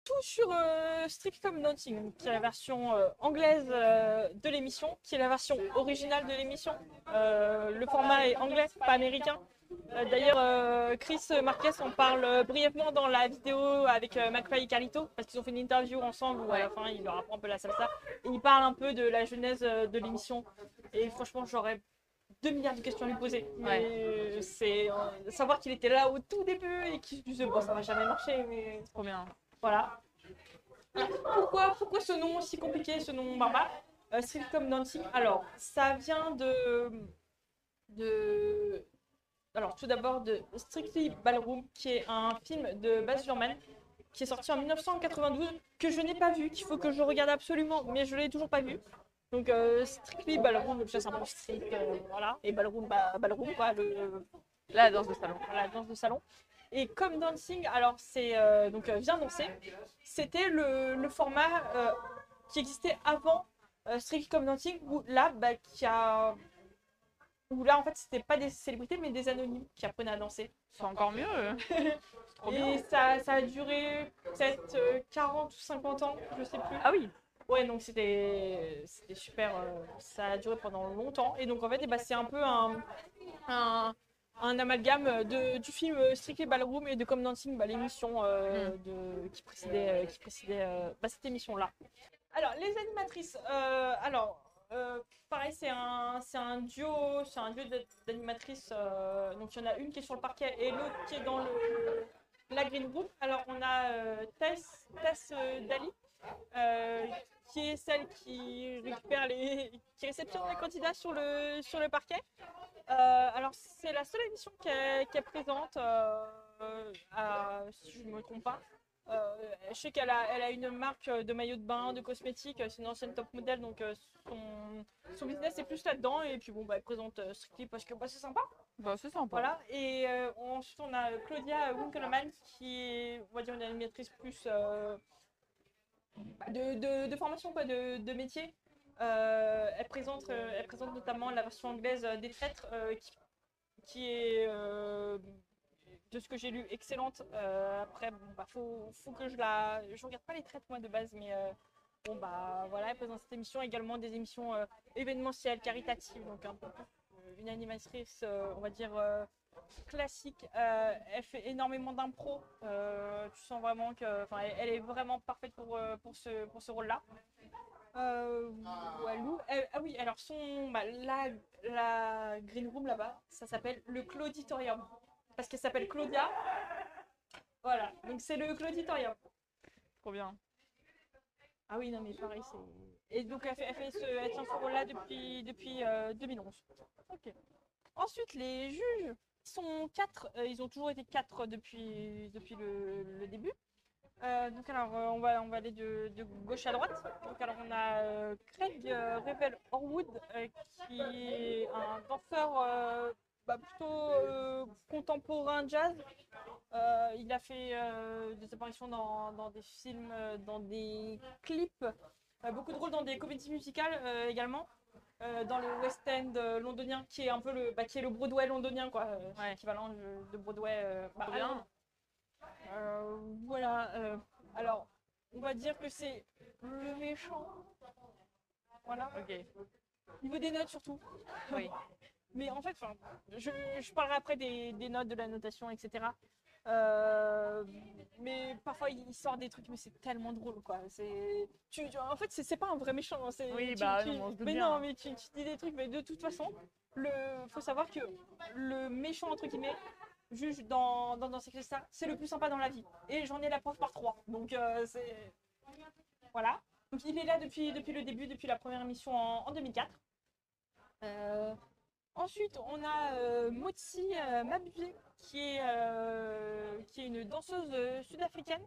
tout sur Strict Come Dancing, qui est la version anglaise de l'émission, qui est la version originale de l'émission. Le format est anglais, pas américain. D'ailleurs, Chris Marquez en parle brièvement dans la vidéo avec McFly et Carlito, parce qu'ils ont fait une interview ensemble où à la fin il leur apprend un peu la salsa. Et il parle un peu de la genèse de l'émission. Et franchement, j'aurais 2 milliards de questions à lui poser. Mais c'est savoir qu'il était là au tout début et qu'il se disait, bon, ça va jamais marcher, mais Trop bien. voilà. Alors, pourquoi ce nom si compliqué, ce nom barbare Strict Come Dancing. Alors, ça vient de alors, tout d'abord de Strictly Ballroom, qui est un film de Baz Luhrmann, qui est sorti en 1992, que je n'ai pas vu, qu'il faut que je regarde absolument, mais je ne l'ai toujours pas vu. Donc, Strictly Ballroom, ça c'est un peu strict, voilà. Et Ballroom, Ballroom, quoi, La danse de salon. la danse de salon. Et comme dancing, alors c'est donc Viens danser, c'était le format qui existait avant Strictly Come Dancing, où là, où là, en fait, c'était pas des célébrités, mais des anonymes qui apprenaient à danser. C'est encore mieux. Trop bien. Et ça a duré peut-être 40 ou 50 ans, je sais plus. Ah oui. Ouais, donc c'était super. Ça a duré pendant longtemps. Et donc, en fait, c'est un peu un, un amalgame du film Strictly Ballroom et de Come Dancing, l'émission qui précédait cette émission-là. Alors, les animatrices. Pareil, c'est un duo d'animatrices. Donc, il y en a une qui est sur le parquet et l'autre qui est dans la green room. Alors, on a Tess Daly, euh, qui est celle qui qui réceptionne les candidats sur le parquet. Alors, c'est la seule émission qu'elle présente, si je ne me trompe pas. Je sais qu'elle a une marque de maillot de bain, de cosmétiques, c'est une ancienne top modèle, donc son business est plus là-dedans. Et puis bon, elle présente Strictly parce que c'est sympa. Bah, c'est sympa. Voilà. Et ensuite, on a Claudia Winkleman, qui est, on va dire, une animatrice plus de formation, quoi, de métier. Elle présente notamment la version anglaise des Traîtres, qui est, de ce que j'ai lu, excellente. Après, faut que je regarde pas les Traîtres, moi, de base, mais voilà, elle présente cette émission, également des émissions événementielles, caritatives, donc un peu une animatrice, on va dire, classique. Elle fait énormément d'impro. Tu sens vraiment que, elle est vraiment parfaite pour ce rôle-là. Walou. Ah oui, alors la green room là-bas, ça s'appelle le Clauditorium. Parce qu'elle s'appelle Claudia. Voilà, donc c'est le Clauditorium. Trop bien. Ah oui, non, mais pareil, c'est. Et donc elle tient ce rôle-là depuis 2011. Ok. Ensuite, les juges sont 4. Ils ont toujours été 4 depuis le début. Donc alors, on va aller de gauche à droite. Donc alors, on a Craig Revel Horwood, qui est un danseur plutôt contemporain jazz. Il a fait des apparitions dans des films, dans des clips, beaucoup de rôles dans des comédies musicales également. Dans le West End londonien, qui est un peu qui est le Broadway londonien, quoi, équivalent de Broadway. Bien. Voilà. Alors, on va dire que c'est le méchant. Voilà. Ok. Niveau des notes surtout. Oui. Mais en fait, je parlerai après des notes, de la notation, etc. Mais parfois il sort des trucs, mais c'est tellement drôle, quoi. En fait, c'est pas un vrai méchant. Oui, non, on se doute mais bien. non, mais tu dis des trucs, mais de toute façon, faut savoir que le méchant, entre guillemets, juge dans ces ça, c'est le plus sympa dans la vie. Et j'en ai la preuve par 3. Donc, c'est. Voilà. Donc, il est là depuis le début, depuis la première émission en 2004. Ensuite, on a Motsi Mabuse, qui est une danseuse sud-africaine.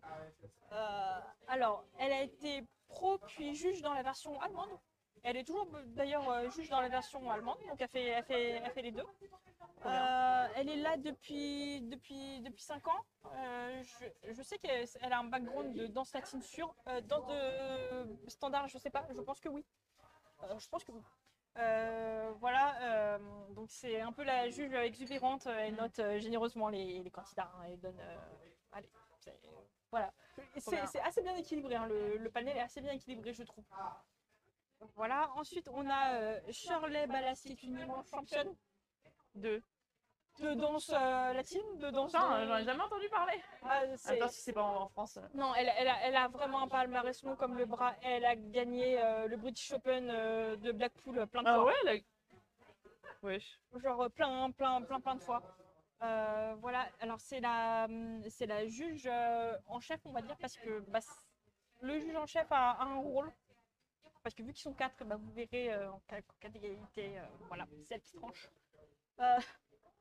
Alors, elle a été pro puis juge dans la version allemande. Elle est toujours d'ailleurs juge dans la version allemande, donc elle fait les deux. Elle est là depuis 5 ans. Je sais qu'elle a un background de danse latine sur danse de standard, je sais pas, je pense que oui. Je pense que oui. Voilà, donc c'est un peu la juge exubérante. Elle note généreusement les candidats, hein. Elle donne. Allez, Voilà. bien. C'est assez bien équilibré, hein, le panel est assez bien équilibré, je trouve. Voilà, ensuite on a Shirley Balassi, qui est une immense championne Deux. de danse latine, de danse. Putain, j'en ai jamais entendu parler. Ah, Attends, si c'est pas en France. Non, elle a vraiment un palmarès long comme le bras. Elle a gagné le British Open de Blackpool plein de Ah fois. ouais, wesh. Genre plein de fois. Voilà, alors c'est la juge en chef, on va dire, parce que bah, le juge en chef a un rôle. Parce que vu qu'ils sont quatre, bah, vous verrez en cas d'égalité, voilà, c'est elle qui tranche.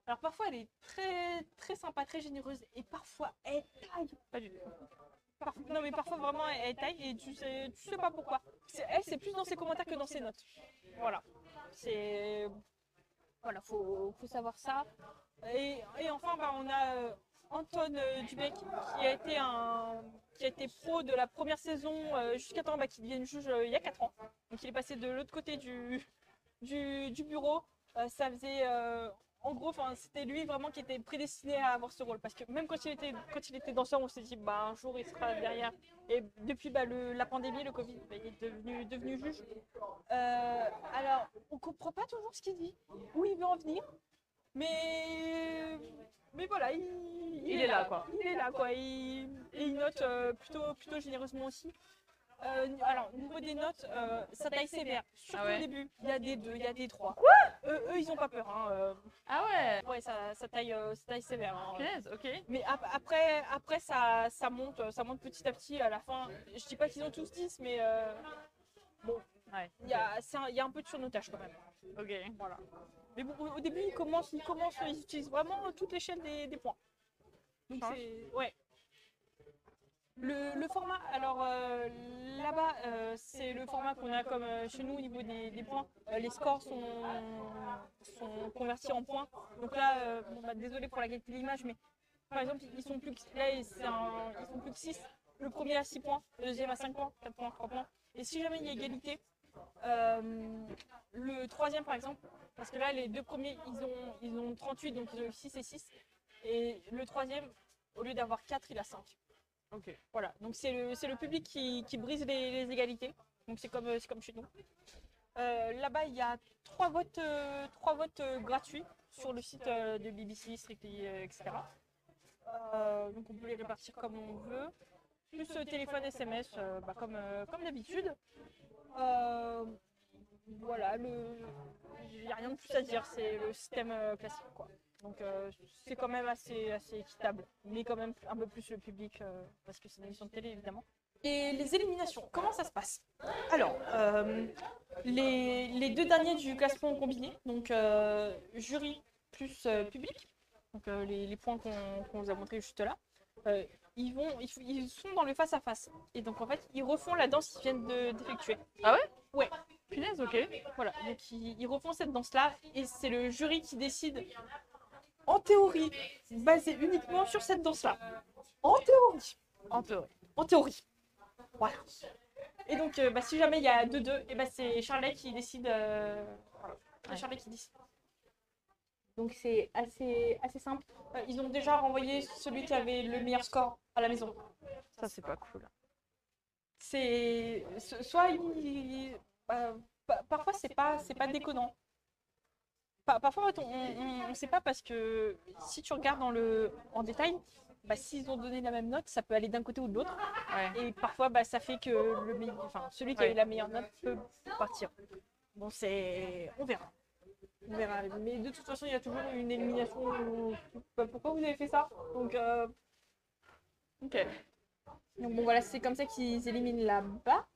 Alors parfois elle est très sympa, très généreuse, et parfois elle taille. Pas du tout. Non mais parfois vraiment elle taille et tu sais pas pourquoi. Elle c'est plus dans ses commentaires que dans ses notes. Voilà. Voilà, faut savoir ça. Et enfin bah, on a Anton Dubek qui a été pro de la première saison jusqu'à temps bah, qu'il devienne juge il y a 4 ans. Donc il est passé de l'autre côté du bureau. Ça faisait en gros, c'était lui vraiment qui était prédestiné à avoir ce rôle. Parce que même quand il était danseur, on s'est dit bah, un jour il sera derrière. Et depuis bah, la pandémie, le Covid, bah, il est devenu juge. Alors, on comprend pas toujours ce qu'il dit, où il veut en venir. Mais voilà, il est là, quoi. Il est là, quoi. Et il note plutôt généreusement aussi. Alors, au niveau des notes, ça taille sévère. Surtout au début, il y a des 2, il y a des 3. Quoi? Eux, ils ont pas peur. Hein. Ah ouais. Ouais, ça taille sévère. Hein. Punaise, ok. Mais après ça monte petit à petit à la fin. Je dis pas qu'ils ont tous 10, mais bon, Ouais. il y a un peu de surnotage quand même. Ok. Voilà. Mais bon, au début, ils utilisent vraiment toute l'échelle des points. Donc c'est. Ouais. Le format, alors là-bas, c'est le format qu'on a comme chez nous au niveau des points. Les scores sont convertis en points. Donc là, bon, bah, désolé pour la qualité de l'image, mais par exemple, ils sont plus que 6. Le premier à 6 points, le deuxième à 5 points, 4 points, 3 points. Et si jamais il y a égalité, le troisième par exemple, parce que là, les deux premiers, ils ont 38, donc ils ont eu 6 et 6. Et le troisième, au lieu d'avoir 4, il a 5. Ok. Voilà, donc c'est le public qui brise les égalités. Donc c'est comme chez nous. Là-bas, il y a 3 votes gratuits sur le site de BBC, Strictly, etc. Donc on peut les répartir comme on veut. Plus téléphone, SMS, bah, comme d'habitude. Voilà, il n'y a rien de plus à dire, c'est le système classique, quoi. Donc c'est quand même assez équitable, mais quand même un peu plus le public, parce que c'est une émission de télé évidemment. Et les éliminations, comment ça se passe? Alors, les deux derniers du classement combiné, donc jury plus public, donc les points qu'on vous a montrés juste là, ils sont dans le face-à-face. Et donc en fait, ils refont la danse qu'ils viennent d'effectuer. Ah ouais? Ouais. Punaise, ok. Voilà, donc ils refont cette danse-là, et c'est le jury qui décide, en théorie, basé uniquement sur cette danse-là. En théorie. En théorie. En théorie. Voilà. Et donc, bah, si jamais il y a 2-2, et bah, c'est Charlotte qui décide. Voilà. C'est Charlotte qui décide. Donc c'est assez simple. Ils ont déjà renvoyé celui qui avait le meilleur score à la maison. Ça, c'est pas cool. C'est soit parfois c'est pas déconnant. Parfois en fait, on ne sait pas, parce que si tu regardes en détail, bah, s'ils ont donné la même note, ça peut aller d'un côté ou de l'autre. Ouais. Et parfois bah, ça fait que celui qui a eu la meilleure note peut partir. Bon, on verra. On verra. Mais de toute façon, il y a toujours une élimination. Pourquoi vous avez fait ça? Donc, Ok. Donc bon, voilà, c'est comme ça qu'ils éliminent là-bas.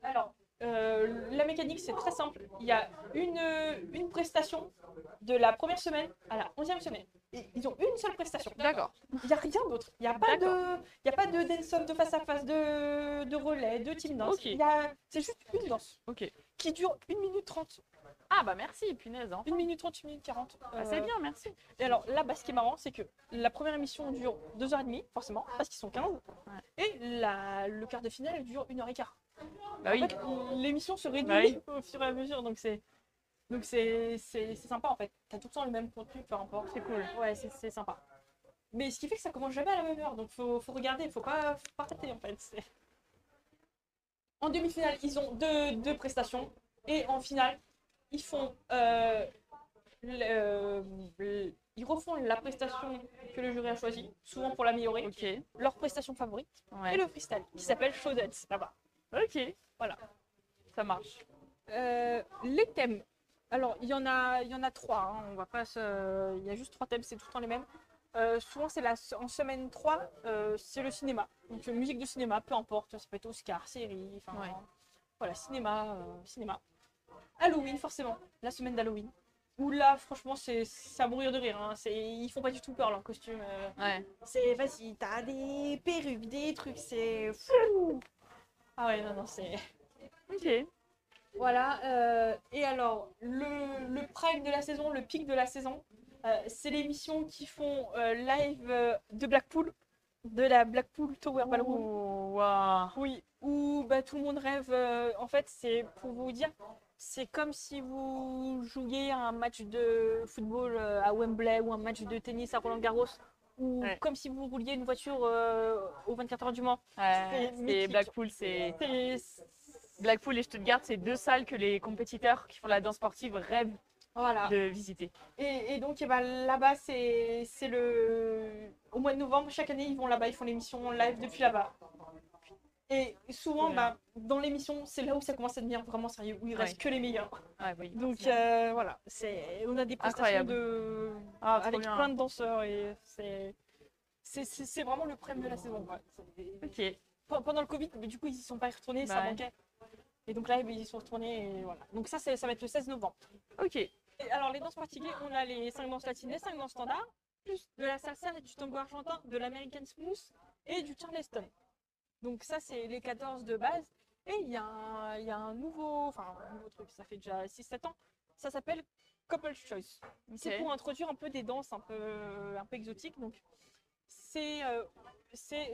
Alors, la mécanique, c'est très simple. Il y a une prestation de la première semaine à la 11e semaine. Et ils ont une seule prestation. D'accord. Il n'y a rien d'autre. Il n'y a pas de dance-off, de face-à-face, de relais, de team dance. Ok. C'est juste une danse Ok. qui dure 1 minute 30. Ah bah merci, punaise. Hein. 1 minute 30, 1 minute 40. Ah, c'est bien, merci. Et alors là, bah, ce qui est marrant, c'est que la première émission dure 2h30, forcément, parce qu'ils sont 15. Ouais. Et le quart de finale elle dure 1h15. Bah En oui. fait, l'émission se réduit Bah oui. au fur et à mesure, donc c'est sympa en fait. T'as tout le temps le même contenu, peu importe. C'est cool. Ouais, c'est sympa. Mais ce qui fait que ça commence jamais à la même heure. Donc faut regarder, faut pas rater en fait. En demi-finale, ils ont deux prestations. Et en finale, ils font ils refont la prestation que le jury a choisie, souvent pour l'améliorer, Ok. leur prestation favorite, et Ouais. le freestyle, qui s'appelle Show Dance, là-bas. Ok. Voilà. Ça marche. Les thèmes. Alors, il y en a trois. Hein, on va pas il y a juste trois thèmes, c'est tout le temps les mêmes. Souvent, en semaine 3, c'est le cinéma. Donc, musique de cinéma, peu importe. Ça peut être Oscar, série, enfin, Ouais. voilà, cinéma. Halloween, forcément. La semaine d'Halloween. Où là, franchement, c'est à mourir de rire. Hein. Ils font pas du tout peur, leurs costumes. Ouais. C'est vas-y, t'as des perruques, des trucs, c'est fou. Ah ouais, non, c'est... Ok. Voilà, et alors, le prime de la saison, le pic de la saison, c'est l'émission qui font live de Blackpool, de la Blackpool Tower Ballroom. Oh, waouh. Oui, où bah, tout le monde rêve. En fait, c'est pour vous dire, c'est comme si vous jouiez à un match de football à Wembley ou un match de tennis à Roland-Garros, ou Ouais. comme si vous rouliez une voiture aux 24 heures du Mans. Ouais, C'est c'est mythique. Blackpool, c'est C'est- Blackpool et Stuttgart, c'est deux salles que les compétiteurs qui font la danse sportive rêvent Voilà. de visiter. Et donc, eh ben, là-bas, c'est au mois de novembre, chaque année, ils vont là-bas, ils font l'émission live depuis là-bas. Et souvent, Trop bien. bah, dans l'émission, c'est là où ça commence à devenir vraiment sérieux, où il reste Ouais. que les meilleurs. Ouais, oui. Donc voilà, on a des prestations Incroyable. Ah, trop avec bien. plein de danseurs et c'est vraiment le prime de la saison. Quoi. Ok. Pendant le Covid, mais du coup, ils y sont pas retournés, ça Ouais. manquait. Et donc là, ils y sont retournés et voilà. Donc ça va être le 16 novembre. Ok. Et alors, les danses pratiquées, on a les 5 danses latines, les 5 danses standards, plus de la salsa, du tango argentin, de l'American smooth et du charleston. Donc ça, c'est les 14 de base. Et il y a un nouveau truc, ça fait déjà 6-7 ans. Ça s'appelle Couple's Choice. C'est pour introduire un peu des danses un peu exotiques. Donc c'est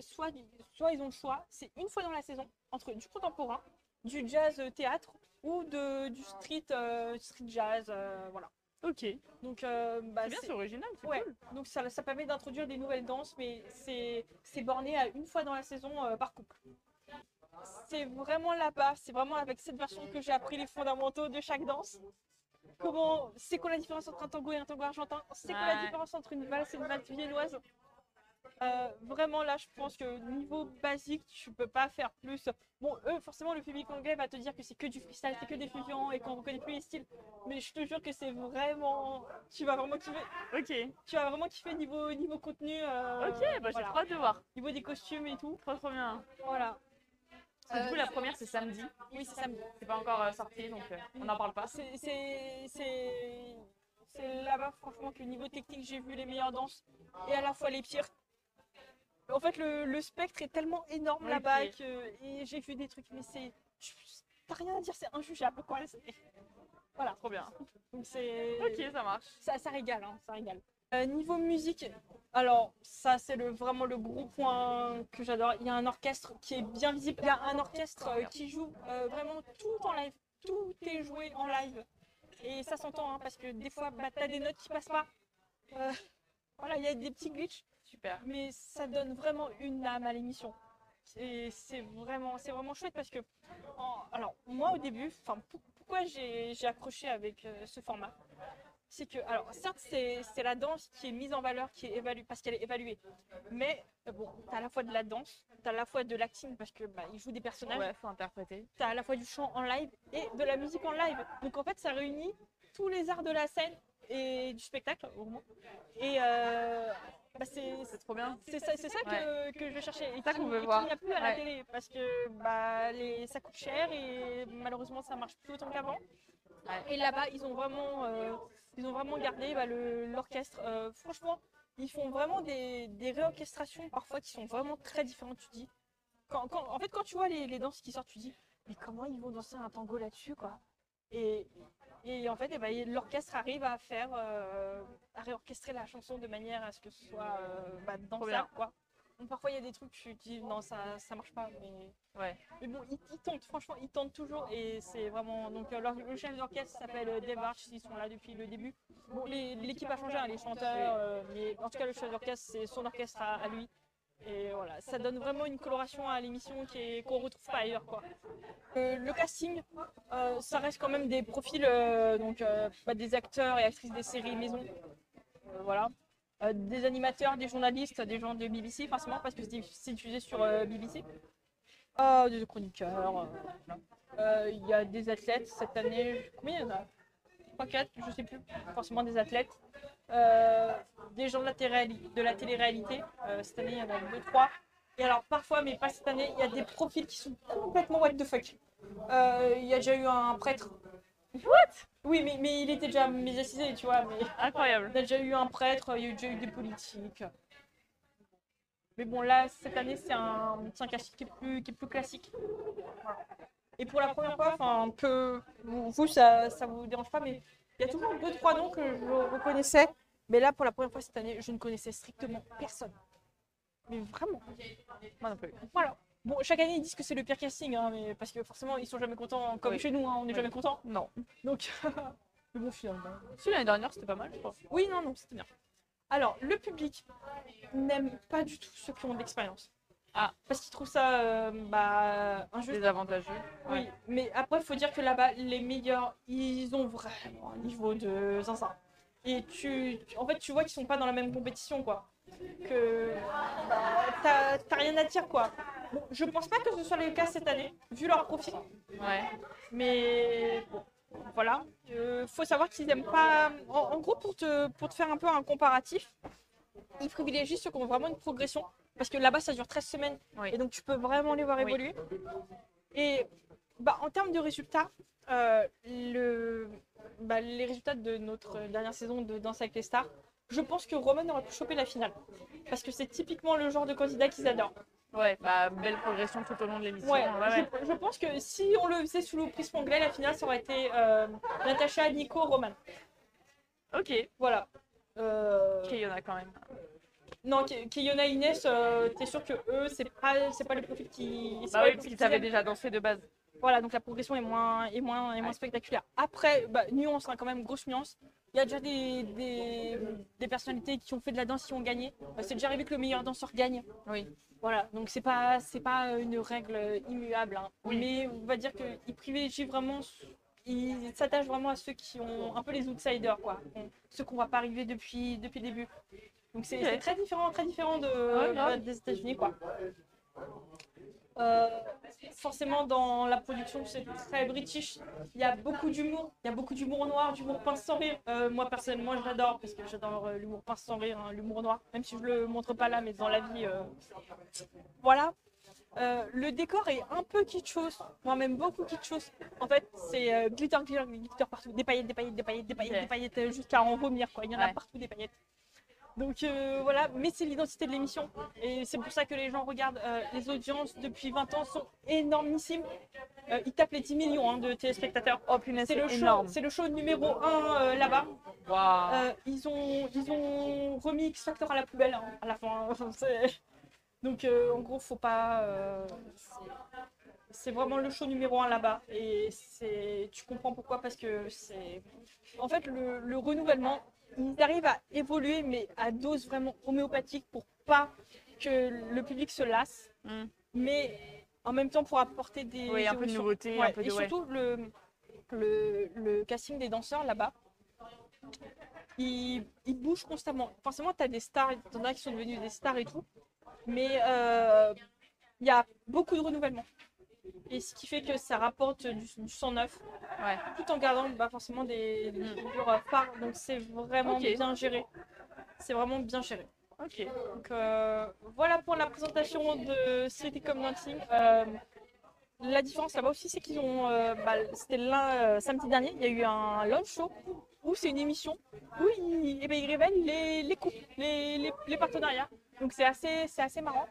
soit ils ont le choix, c'est une fois dans la saison, entre du contemporain, du jazz théâtre ou du street jazz. Voilà. Ok. Donc, C'est bien, c'est original, c'est ouais, cool. donc ça permet d'introduire des nouvelles danses, mais c'est borné à une fois dans la saison par couple. C'est vraiment là-bas, c'est vraiment avec cette version que j'ai appris les fondamentaux de chaque danse. C'est quoi la différence entre un tango et un tango argentin? C'est quoi la Ouais. différence entre une valse et une valse viennoise? Vraiment là, je pense que niveau basique, tu peux pas faire plus. Bon, eux, forcément, le public anglais va te dire que c'est que du freestyle, c'est que des fusions et qu'on reconnaît plus les styles. Mais je te jure que c'est vraiment, tu vas vraiment kiffer. Ok. Tu vas vraiment kiffer niveau contenu. Ok, bah j'ai voilà. trop hâte de voir. Niveau des costumes et tout. Trop trop bien. Voilà. Parce que du coup, la première, c'est samedi. Oui, c'est samedi. C'est pas encore sorti, donc on n'en parle pas. C'est là-bas, franchement, que niveau technique, j'ai vu les meilleures danses et à la fois les pires. En fait, le spectre est tellement énorme Ok. là-bas et j'ai vu des trucs, mais t'as rien à dire, c'est injugeable, quoi. Voilà. Trop bien. Donc c'est. Ok, ça marche. Ça régale, hein, ça régale. Niveau musique, alors ça c'est vraiment le gros point que j'adore. Il y a un orchestre qui est bien visible. Il y a un orchestre qui joue vraiment tout en live. Tout est joué en live. Et ça s'entend hein, parce que des fois bah, t'as des notes qui passent pas. Voilà, il y a des petits glitches. Super. Mais ça donne vraiment une âme à l'émission. C'est vraiment chouette parce que, alors moi au début, pourquoi j'ai accroché avec ce format, c'est que, alors certes c'est la danse qui est mise en valeur, qui est évaluée parce qu'elle est évaluée, mais bon, t'as à la fois de la danse, t'as à la fois de l'acting parce que bah, ils jouent des personnages, Ouais, faut interpréter. t'as à la fois du chant en live et de la musique en live. Donc en fait ça réunit tous les arts de la scène et du spectacle au moins. Et bah, C'est trop bien. c'est ça Ouais. que je cherchais et ça qu'on veut voir. qu'il n'y a plus à la Ouais. télé parce que bah, ça coûte cher et malheureusement ça marche plus autant qu'avant. Ouais. Et là-bas ils ont vraiment gardé bah, l'orchestre. Franchement, ils font vraiment des réorchestrations parfois qui sont vraiment très différentes. Tu dis, en fait quand tu vois les danses qui sortent, tu dis mais comment ils vont danser un tango là-dessus quoi. Et en fait, eh ben, l'orchestre arrive à réorchestrer la chanson de manière à ce que ce soit bien. dansable, quoi. Parfois, il y a des trucs, tu te dis non, ça marche pas. Ouais. Mais bon, ils tentent, franchement, ils tentent toujours. Et c'est vraiment. Donc, le chef d'orchestre s'appelle Dave Arch, ils sont là depuis le début. Bon, l'équipe a changé, hein, les chanteurs, mais en tout cas, le chef d'orchestre, c'est son orchestre à lui. Et voilà, ça donne vraiment une coloration à l'émission qu'on retrouve pas ailleurs, quoi. Le casting, ça reste quand même des profils, des acteurs et actrices des séries maison. Voilà. Des animateurs, des journalistes, des gens de BBC, forcément, parce que c'est diffusé sur BBC. Des chroniqueurs. Il y a des athlètes cette année. Combien il y en a 3, 4, je sais plus. Forcément des athlètes. Des gens de la télé-réalité. Cette année, il y en a 2, 3. Et alors, parfois, mais pas cette année, il y a des profils qui sont complètement what the fuck. Il y a déjà eu un prêtre. Oui, mais il était déjà médiatisé, tu vois. Mais Incroyable. il y a déjà eu un prêtre, il y a déjà eu des politiques. Mais bon, là, cette année, c'est un casting qui est plus classique. Voilà. Et pour la première fois, enfin, un peu. Vous, ça vous dérange pas, mais il y a toujours 2, 3 noms que je reconnaissais. Mais là, pour la première fois cette année, je ne connaissais strictement personne. Mais vraiment. Moi non plus. Voilà. Bon, chaque année, ils disent que c'est le pire casting, hein, mais parce que forcément, ils sont jamais contents, comme Oui. chez nous, hein, on n'est jamais contents. Non. Donc, mais bon, finalement. Si, l'année dernière, c'était pas mal, je crois. Oui, non, c'était bien. Alors, le public n'aime pas du tout ceux qui ont de l'expérience. Ah. Parce qu'ils trouvent ça injuste. Désavantageux. Oui, Ouais. mais après, il faut dire que là-bas, les meilleurs, ils ont vraiment un niveau de zinzin. Et en fait, tu vois qu'ils sont pas dans la même compétition, quoi. Que t'as rien à dire, quoi. Bon, je pense pas que ce soit le cas cette année, vu leur profil. Ouais. Mais bon, voilà. Faut savoir qu'ils aiment pas. En gros, pour te faire un peu un comparatif, ils privilégient ceux qui ont vraiment une progression. Parce que là-bas, ça dure 13 semaines. Oui. Et donc, tu peux vraiment les voir Oui. évoluer. Et en termes de résultats, les résultats de notre dernière saison de Danse avec les stars, je pense que Roman aurait pu choper la finale. Parce que c'est typiquement le genre de candidat qu'ils adorent. Ouais, belle progression tout au long de l'émission. Ouais, Ouais. je pense que si on le faisait sous le prisme anglais, la finale, ça aurait été Natacha, Nico, Roman. Ok. Voilà. Ok, il y en a quand même. Non, Keyona et Inès, t'es sûr que eux, c'est pas le profil qui. Bah oui, parce qu'ils savaient déjà danser de base. Voilà, donc la progression est moins spectaculaire. Après, nuance, hein, quand même, grosse nuance. Il y a déjà des personnalités qui ont fait de la danse qui ont gagné. C'est déjà arrivé que le meilleur danseur gagne. Oui. Voilà, donc c'est pas une règle immuable. Hein. Oui. Mais on va dire qu'ils privilégient vraiment, ils s'attachent vraiment à ceux qui ont un peu les outsiders, quoi. Ceux qu'on voit pas arriver depuis le début. Donc c'est Ok. très différent des États-Unis, quoi. Forcément, dans la production, c'est très british. Il y a beaucoup d'humour. Il y a beaucoup d'humour noir, d'humour pince sans rire. Moi, personnellement, je l'adore parce que j'adore l'humour pince sans rire, hein, l'humour noir. Même si je le montre pas là, mais dans la vie, voilà. Le décor est un peu kitschos, moi même beaucoup kitschos. En fait, c'est glitter, glitter, glitter partout. Des paillettes, des paillettes, des paillettes, des paillettes, Ok. des paillettes jusqu'à en vomir, quoi. Il y en a Ouais. partout des paillettes. Donc voilà, mais c'est l'identité de l'émission. Et c'est pour ça que les gens regardent. Les audiences depuis 20 ans sont énormissimes. Ils tapent les 10 millions, hein, de téléspectateurs. Oh punaise, C'est le énorme. c'est le show numéro 1 là-bas. Waouh. Ils ont remis X Factor à la poubelle, hein, à la fin. Donc en gros, faut pas. C'est vraiment le show numéro 1 là-bas. Et tu comprends pourquoi, parce que c'est. En fait, le renouvellement, ils arrivent à évoluer, mais à dose vraiment homéopathique pour pas que le public se lasse. Mm. Mais en même temps, pour apporter des. Oui, un peu de évolutions. nouveauté, Ouais, un peu de. et surtout, le casting des danseurs là-bas, il bouge constamment. Forcément, tu as des stars, t'en as qui sont devenus des stars et tout. Mais il y a beaucoup de renouvellement. Et ce qui fait que ça rapporte du sang neuf, Ouais. tout en gardant forcément des figures phares. Donc c'est vraiment Ok. bien géré. C'est vraiment bien géré. Ok. Donc voilà pour la présentation de Strictly Come Dancing. La différence là-bas aussi, c'est qu'ils ont. C'était samedi dernier, il y a eu un launch show où c'est une émission où ils révèlent les couples, les partenariats. Donc c'est assez marrant.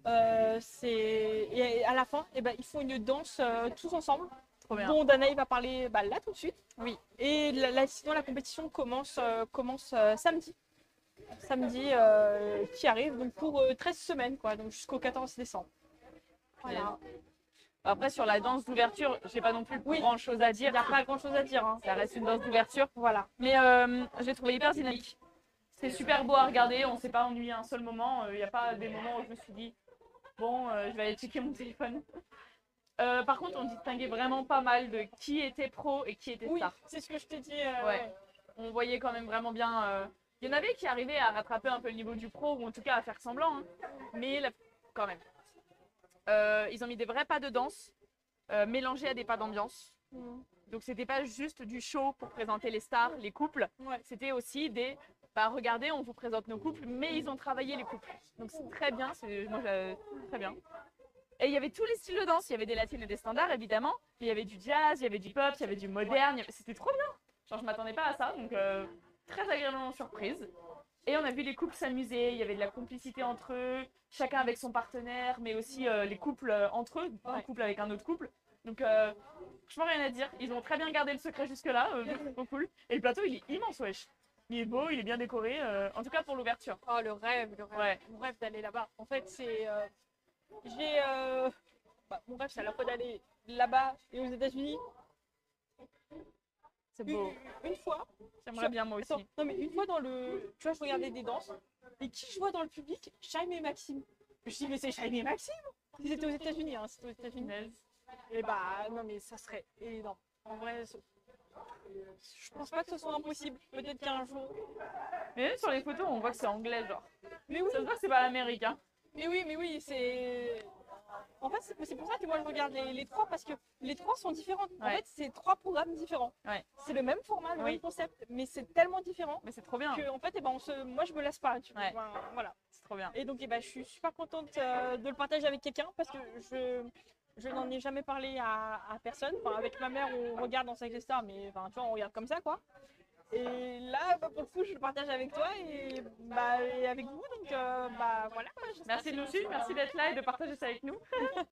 Et à la fin, ils font une danse tous ensemble, Trop bien. dont Danaï va parler là tout de suite. Oui. Et sinon, la compétition commence samedi. samedi qui arrive, donc pour 13 semaines, quoi, donc jusqu'au 14 décembre. Voilà. Après, sur la danse d'ouverture, j'ai pas non plus Oui. grand-chose à Il dire. n'y a pas grand-chose à dire. Hein. Ça reste une danse d'ouverture. Voilà. Mais je l'ai trouvé hyper dynamique. C'est super beau à regarder, on s'est pas ennuyé un seul moment. Il n'y a pas des moments où je me suis dit, bon, je vais aller checker mon téléphone. Par contre, on distinguait vraiment pas mal de qui était pro et qui était Oui, star. c'est ce que je t'ai dit. Ouais. On voyait quand même vraiment bien. Il y en avait qui arrivaient à rattraper un peu le niveau du pro, ou en tout cas à faire semblant. Hein. Mais quand même. Ils ont mis des vrais pas de danse mélangés à des pas d'ambiance. Donc c'était pas juste du show pour présenter les stars, les couples. Ouais. C'était aussi des regardez, on vous présente nos couples, mais ils ont travaillé les couples. Donc c'est très bien, moi très bien. Et il y avait tous les styles de danse, il y avait des latines et des standards évidemment, mais il y avait du jazz, il y avait du pop, il y avait du moderne, c'était trop bien. Genre je m'attendais pas à ça, donc très agréablement surprise. Et on a vu les couples s'amuser, il y avait de la complicité entre eux, chacun avec son partenaire, mais aussi les couples entre eux, un couple avec un autre couple. Donc franchement rien à dire, ils ont très bien gardé le secret jusque-là, trop cool. Et le plateau il est immense, wesh. Il est beau, il est bien décoré, en tout cas pour l'ouverture. Oh, le rêve, le rêve. Ouais. Mon rêve d'aller là-bas. En fait, c'est. Mon rêve, c'est à la fois d'aller là-bas et aux États-Unis. C'est beau. Une fois. J'aimerais bien moi aussi. Attends, non, mais une fois dans le. Tu vois, je regardais des danses. Et qui je vois dans le public? Chaim et Maxime. Je me suis dit, mais c'est Chaim et Maxime? Ils étaient aux États-Unis, hein. C'était aux États-Unis. Et bah, non, mais ça serait énorme. En vrai, je pense pas que ce soit impossible. Peut-être qu'un jour. Mais même sur les photos, on voit que c'est anglais, genre. Mais oui, Ça se voit que c'est pas l'Amérique, hein. mais oui, c'est. En fait, c'est pour ça que moi je regarde les trois parce que les trois sont différents. En Ouais. fait, c'est trois programmes différents. Ouais. C'est le même format, le Oui. même concept, mais c'est tellement différent Mais c'est trop bien. que en fait, moi je me lasse pas. Tu vois. Ouais. Enfin, voilà. C'est trop bien. Et donc, je suis super contente de le partager avec quelqu'un parce que je n'en ai jamais parlé à personne. Enfin, avec ma mère, on regarde dans Sex et Star, mais enfin, tu vois, on regarde comme ça, quoi. Et là, pour le coup, je le partage avec toi et avec vous. Donc, voilà. Quoi, Merci de nous suivre, merci d'être là et de partager ça avec nous.